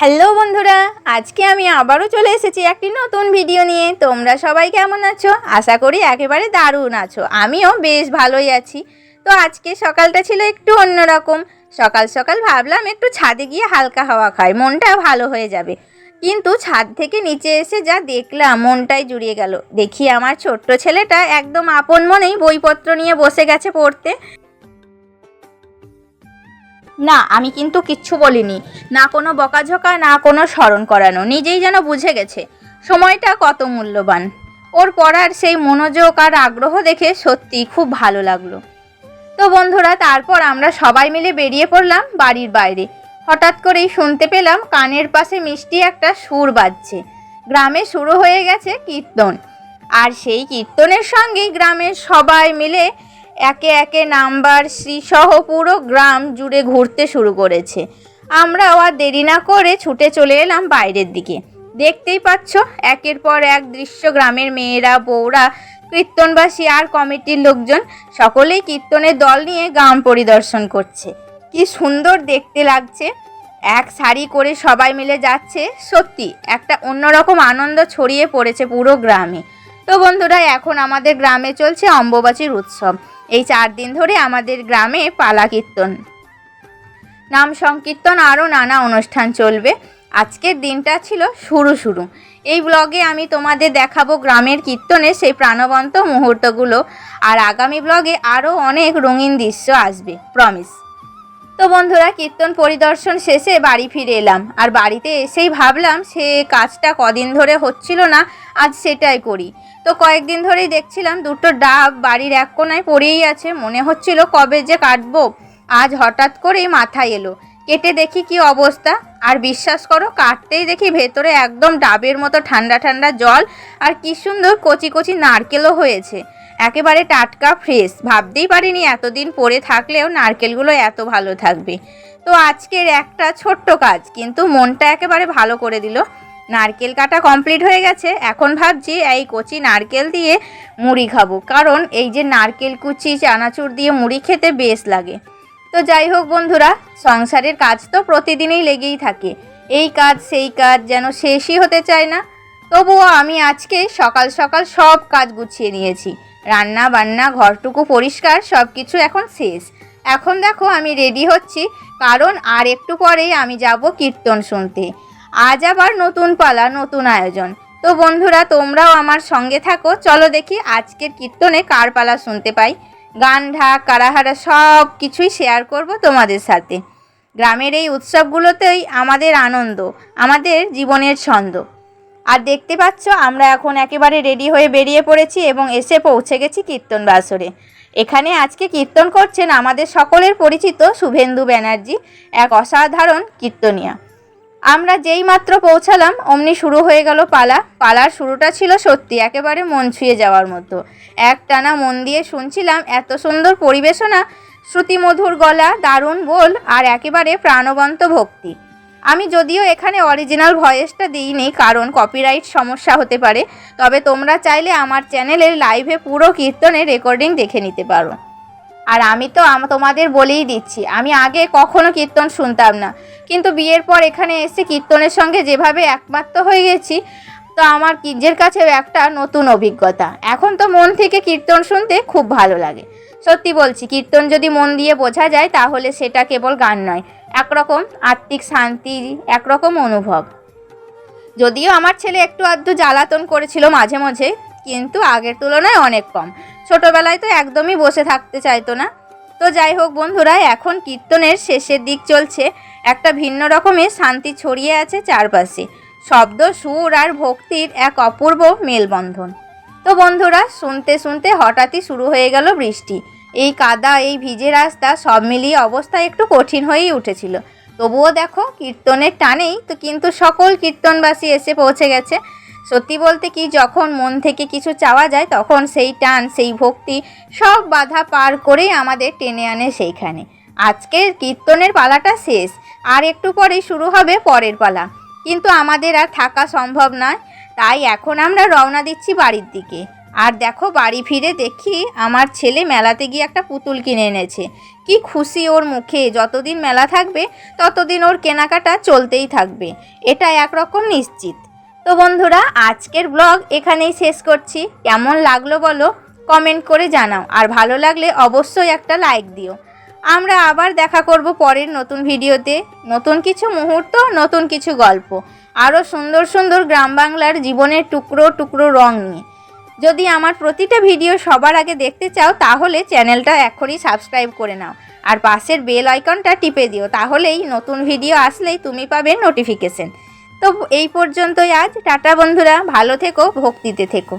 Hello বন্ধুরা, আজকে আমি আবারও চলে এসেছি একটি নতুন ভিডিও নিয়ে। তোমরা সবাই কেমন আছো? আশা করি একেবারে দারুণ আছো। আমিও বেশ ভালোই আছি। তো আজকে সকালটা ছিল একটু অন্যরকম। সকাল সকাল ভাবলাম একটু ছাদে গিয়ে হালকা হাওয়া খাই, মনটা ভালো হয়ে যাবে। কিন্তু ছাদ থেকে নিচে এসে যা দেখলাম, মনটাই জুড়িয়ে গেল। দেখি আমার ছোট্ট ছেলেটা একদম আপন মনেই বইপত্র নিয়ে বসে গেছে পড়তে। না, আমি কিন্তু কিচ্ছু বলিনি, না কোনো বকাঝকা, না কোনো স্মরণ করানো। নিজেই যেন বুঝে গেছে সময়টা কত মূল্যবান। ওর পড়ার সেই মনোযোগ আর আগ্রহ দেখে সত্যি খুব ভালো লাগলো। তো বন্ধুরা, তারপর আমরা সবাই মিলে বেরিয়ে পড়লাম বাড়ির বাইরে। হঠাৎ করেই শুনতে পেলাম কানের পাশে মিষ্টি একটা সুর বাজছে। গ্রামে শুরু হয়ে গেছে কীর্তন। আর সেই কীর্তনের সঙ্গেই গ্রামের সবাই মিলে একে একে নাম্বার শ্রীসহ পুরো গ্রাম জুড়ে ঘুরতে শুরু করেছে। আমরাও আর দেরি না করে ছুটে চলে এলাম বাইরের দিকে। দেখতেই পাচ্ছ, একের পর এক দৃশ্য। গ্রামের মেয়েরা, বউরা, কীর্তনবাসী আর কমিটির লোকজন সকলেই কীর্তনের দল নিয়ে গ্রাম পরিদর্শন করছে। কি সুন্দর দেখতে লাগছে। এক সারি করে সবাই মিলে যাচ্ছে। সত্যি একটা অন্যরকম আনন্দ ছড়িয়ে পড়েছে পুরো গ্রামে। তো বন্ধুরা, এখন আমাদের গ্রামে চলছে অম্বুবাচীর উৎসব। এই 4 দিন ধরে আমাদের গ্রামে পালা কীর্তন, নাম সংকীর্তন আরও নানা অনুষ্ঠান চলবে। আজকের দিনটা ছিল শুরু। এই ব্লগে আমি তোমাদের দেখাবো গ্রামের কীর্তনের সেই প্রাণবন্ত মুহূর্তগুলো। আর আগামী ব্লগে আরও অনেক রঙিন দৃশ্য আসবে, প্রমিস। তো বন্ধুরা, কীর্তন পরিদর্শন শেষে বাড়ি ফিরে এলাম। আর বাড়িতে এসেই ভাবলাম সে কাজটা কদিন ধরে হচ্ছিল না, আজ সেটাই করি। তো কয়েকদিন ধরেই দেখছিলাম দুটো ডাব বাড়ির এক কোণায় পড়েই আছে। মনে হচ্ছিল কবে যে কাটবো। আজ হঠাৎ করেই মাথায় এলো, কেটে দেখি কি অবস্থা। আর বিশ্বাস করো, কাটতেই দেখি ভেতরে একদম ডাবের মতো ঠান্ডা ঠান্ডা জল, আর কি সুন্দর কচি কচি নারকেলও হয়েছে, একেবারে টাটকা ফ্রেশ। ভাবতেই পারিনি এতদিন পরে থাকলেও নারকেলগুলো এত ভালো থাকবে। তো আজকের একটা ছোট্ট কাজ কিন্তু মনটা একেবারে ভালো করে দিল। নারকেল কাটা কমপ্লিট হয়ে গেছে। এখন ভাবছি এই কচি নারকেল দিয়ে মুড়ি খাবো, কারণ এই যে নারকেল কুচি চানাচুর দিয়ে মুড়ি খেতে বেশ লাগে। তো যাই হোক বন্ধুরা, সংসারের কাজ তো প্রতিদিনই লেগেই থাকে। এই কাজ সেই কাজ, যেন শেষই হতে চায় না। তবুও আমি আজকে সকাল সকাল সব কাজ গুছিয়ে নিয়েছি। রান্না বান্না, ঘরটুকু পরিষ্কার, সব কিছু এখন শেষ। এখন দেখো আমি রেডি হচ্ছি, কারণ আর একটু পরেই আমি যাব কীর্তন শুনতে। আজ আবার নতুন পালা, নতুন আয়োজন। তো বন্ধুরা, তোমরাও আমার সঙ্গে থাকো। চলো দেখি আজকের কীর্তনে কার পালা শুনতে পাই। গান, ঢাক, কারাহারা সব কিছুই শেয়ার করব তোমাদের সাথে। গ্রামের এই উৎসবগুলোতেই আমাদের আনন্দ, আমাদের জীবনের ছন্দ। আর দেখতে পাচ্ছ, আমরা এখন একেবারে রেডি হয়ে বেরিয়ে পড়েছি এবং এসে পৌঁছে গেছি কীর্তন বাসরে। এখানে আজকে কীর্তন করছেন আমাদের সকলের পরিচিত শুভেন্দু ব্যানার্জি, এক অসাধারণ কীর্তনিয়া। আমরা যেই মাত্র পৌঁছালাম অমনি শুরু হয়ে গেল পালা। পালার শুরুটা ছিল সত্যি একেবারে মন ছুঁয়ে যাওয়ার মতো। একটানা মন দিয়ে শুনছিলাম, এত সুন্দর পরিবেশনা, শ্রুতিমধুর গলা, দারুণ বোল আর একেবারে প্রাণবন্ত ভক্তি। আমি যদিও এখানে অরিজিনাল ভয়েসটা দিইনি, কারণ কপিরাইট সমস্যা হতে পারে। তবে তোমরা চাইলে আমার চ্যানেলের লাইভে পুরো কীর্তনের রেকর্ডিং দেখে নিতে পারো। আর আমি তো তোমাদের বলেই দিচ্ছি, আমি আগে কখনো কীর্তন শুনতাম না, কিন্তু বিয়ের পর এখানে এসে কীর্তনের সঙ্গে যেভাবে একমাত্র হয়ে গেছি, তো আমার নিজের কাছে একটা নতুন অভিজ্ঞতা। এখন তো মন থেকে কীর্তন শুনতে খুব ভালো লাগে। সত্যি বলছি, কীর্তন যদি মন দিয়ে বোঝা যায় তাহলে সেটা কেবল গান নয়, একরকম আত্মিক শান্তি, একরকম অনুভব। যদিও আমার ছেলে একটু আধটু জ্বালাতন করেছিল মাঝে মাঝে, কিন্তু আগের তুলনায় অনেক কম। ছোটোবেলায় তো একদমই বসে থাকতে চাইতো না। তো যাই হোক বন্ধুরা, এখন কীর্তনের শেষের দিক চলছে। একটা ভিন্ন রকমের শান্তি ছড়িয়ে আছে চারপাশে। শব্দ, সুর আর ভক্তির এক অপূর্ব মেলবন্ধন। তো বন্ধুরা, শুনতে শুনতে হঠাৎই শুরু হয়ে গেল বৃষ্টি। এই কাদা, এই ভিজে রাস্তা, সব মিলিয়ে অবস্থা একটু কঠিন হয়েই উঠেছিল। তবুও দেখো, কীর্তনের টানেই তো কিন্তু সকল কীর্তনবাসী এসে পৌঁছে গেছে। সত্যি বলতে কি, যখন মন থেকে কিছু চাওয়া যায় তখন সেই টান, সেই ভক্তি সব বাধা পার করেই আমাদের টেনে আনে সেইখানে। আজকের কীর্তনের পালাটা শেষ, আর একটু পরেই শুরু হবে পরের পালা। কিন্তু আমাদের আর থাকা সম্ভব নয়, তাই এখন আমরা রওনা দিচ্ছি বাড়ির দিকে। আর দেখো বাড়ি ফিরে দেখি আমার ছেলে মেলাতে গিয়ে একটা পুতুল কিনে এনেছে। কি খুশি ওর মুখে! যতদিন মেলা থাকবে ততদিন ওর কেনাকাটা চলতেই থাকবে, এটা একরকম নিশ্চিত। তো বন্ধুরা, আজকের ব্লগ এখানেই শেষ করছি। কেমন লাগলো বলো, কমেন্ট করে জানাও, আর ভালো লাগলে অবশ্যই একটা লাইক দিও। আমরা আবার দেখা করব পরের নতুন ভিডিওতে, নতুন কিছু মুহূর্ত, নতুন কিছু গল্প, আরও সুন্দর সুন্দর গ্রাম বাংলার জীবনের টুকরো টুকরো রং নিয়ে। যদি আমার প্রতিটা ভিডিও সবার আগে দেখতে চাও তাহলে চ্যানেলটা এখনই সাবস্ক্রাইব করে নাও, আর পাশের বেল আইকনটা টিপে দিও, তাহলেই নতুন ভিডিও আসলেই তুমি পাবে নোটিফিকেশন। তো এই পর্যন্তই আজ, টাটা বন্ধুরা, ভালো থেকো, ভক্তিতে থেকো।